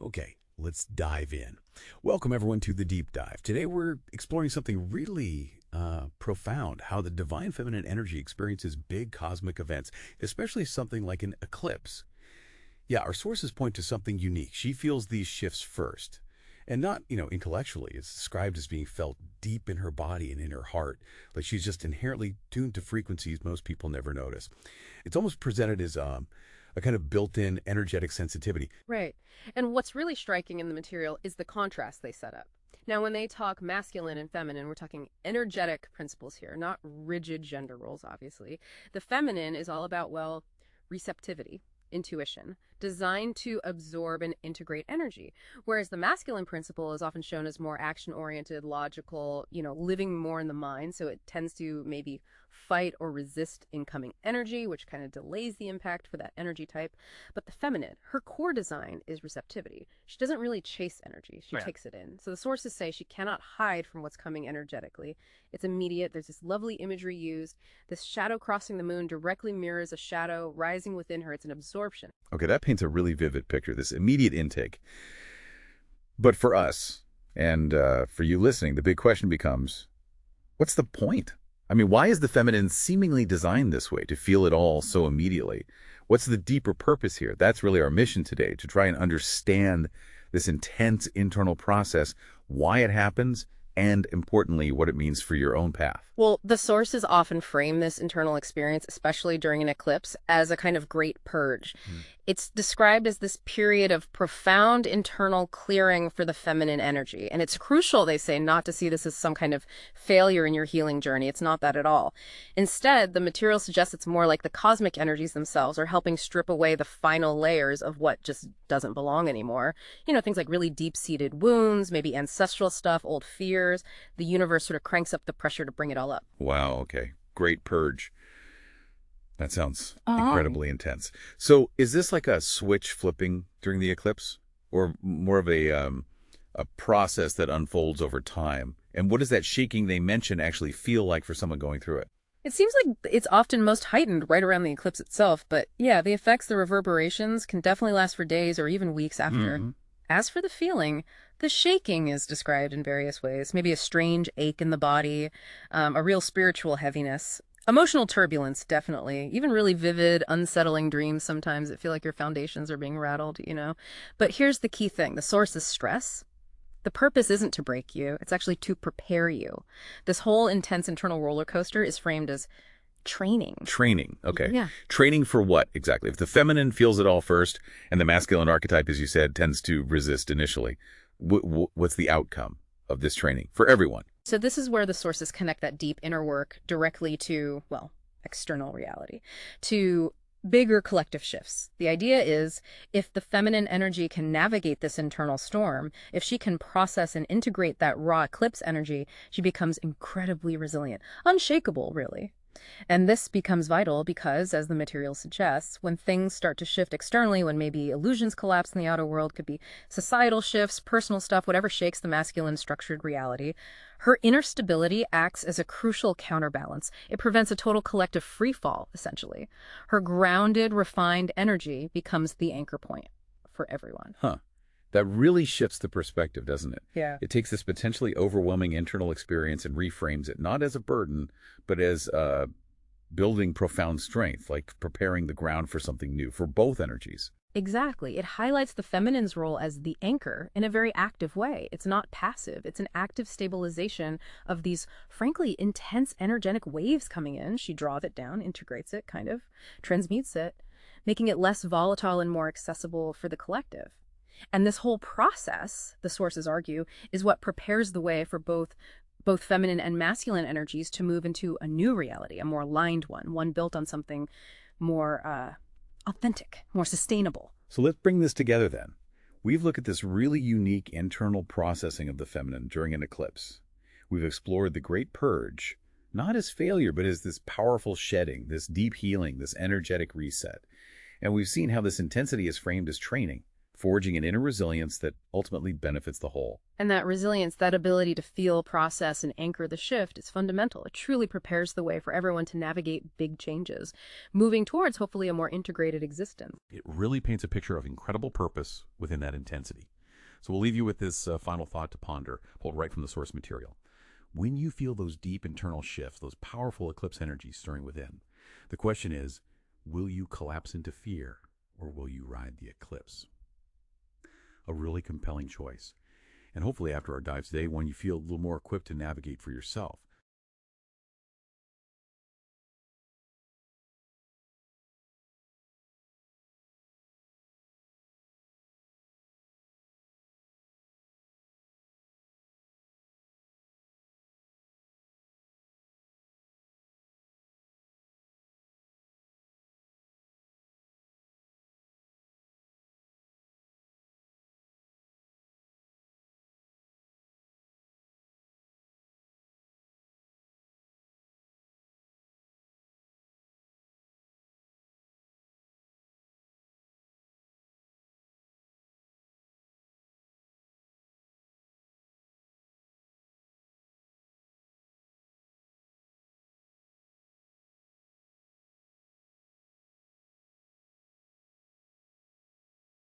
Okay, let's dive in. Welcome, everyone, to the deep dive. Today, we're exploring something really profound, how the divine feminine energy experiences big cosmic events, especially something like an eclipse. Yeah, our sources point to something unique. She feels these shifts first. And not, intellectually. It's described as being felt deep in her body and in her heart, like she's just inherently tuned to frequencies most people never notice. It's almost presented as a kind of built-in energetic sensitivity. Right. And what's really striking in the material is the contrast they set up. Now, when they talk masculine and feminine, we're talking energetic principles here, not rigid gender roles, obviously. The feminine is all about, well, receptivity, intuition, designed to absorb and integrate energy. Whereas the masculine principle is often shown as more action-oriented, logical, living more in the mind. So it tends to maybe fight or resist incoming energy, which kind of delays the impact for that energy type. But the feminine, her core design is receptivity. She doesn't really chase energy. She takes it in. So the sources say she cannot hide from what's coming energetically. It's immediate. There's this lovely imagery used. This shadow crossing the moon directly mirrors a shadow rising within her. It's an absorption. Okay, that paints a really vivid picture, this immediate intake. But for us, and for you listening, the big question becomes, what's the point? I mean, why is the feminine seemingly designed this way, to feel it all so immediately? What's the deeper purpose here? That's really our mission today, to try and understand this intense internal process, why it happens, and importantly, what it means for your own path. Well, the sources often frame this internal experience, especially during an eclipse, as a kind of great purge. It's described as this period of profound internal clearing for the feminine energy. And it's crucial, they say, not to see this as some kind of failure in your healing journey. It's not that at all. Instead, the material suggests it's more like the cosmic energies themselves are helping strip away the final layers of what just doesn't belong anymore. Things like really deep-seated wounds, maybe ancestral stuff, old fears. The universe sort of cranks up the pressure to bring it all up. Wow, okay. Great purge. That sounds incredibly intense. So is this like a switch flipping during the eclipse, or more of a process that unfolds over time? And what does that shaking they mention actually feel like for someone going through it? It seems like it's often most heightened right around the eclipse itself, but yeah, the effects, the reverberations can definitely last for days or even weeks after. As for the feeling, the shaking is described in various ways. Maybe a strange ache in the body, a real spiritual heaviness. Emotional turbulence, definitely. Even really vivid, unsettling dreams sometimes that feel like your foundations are being rattled. But here's the key thing. The source is stress. The purpose isn't to break you. It's actually to prepare you. This whole intense internal roller coaster is framed as training. Training, okay. Yeah. Training for what exactly? If the feminine feels it all first and the masculine archetype, as you said, tends to resist initially, what's the outcome of this training for everyone? So this is where the sources connect that deep inner work directly to, well, external reality, to bigger collective shifts. The idea is if the feminine energy can navigate this internal storm, if she can process and integrate that raw eclipse energy, she becomes incredibly resilient, unshakable, really. And this becomes vital because, as the material suggests, when things start to shift externally, when maybe illusions collapse in the outer world, could be societal shifts, personal stuff, whatever shakes the masculine structured reality, her inner stability acts as a crucial counterbalance. It prevents a total collective free fall, essentially. Her grounded, refined energy becomes the anchor point for everyone. That really shifts the perspective, doesn't it? Yeah. It takes this potentially overwhelming internal experience and reframes it, not as a burden, but as building profound strength, like preparing the ground for something new, for both energies. Exactly. It highlights the feminine's role as the anchor in a very active way. It's not passive. It's an active stabilization of these, frankly, intense energetic waves coming in. She draws it down, integrates it, kind of, transmutes it, making it less volatile and more accessible for the collective. And this whole process, the sources argue, is what prepares the way for both feminine and masculine energies to move into a new reality, a more aligned one built on something more authentic, more sustainable. So let's bring this together then. We've looked at this really unique internal processing of the feminine during an eclipse. We've explored the Great Purge, not as failure, but as this powerful shedding, this deep healing, this energetic reset. And we've seen how this intensity is framed as training, forging an inner resilience that ultimately benefits the whole. And that resilience, that ability to feel, process, and anchor the shift is fundamental. It truly prepares the way for everyone to navigate big changes, moving towards hopefully a more integrated existence. It really paints a picture of incredible purpose within that intensity. So we'll leave you with this final thought to ponder, pulled right from the source material. When you feel those deep internal shifts, those powerful eclipse energies stirring within, the question is, will you collapse into fear or will you ride the eclipse? A really compelling choice. And hopefully after our dive today, when you feel a little more equipped to navigate for yourself.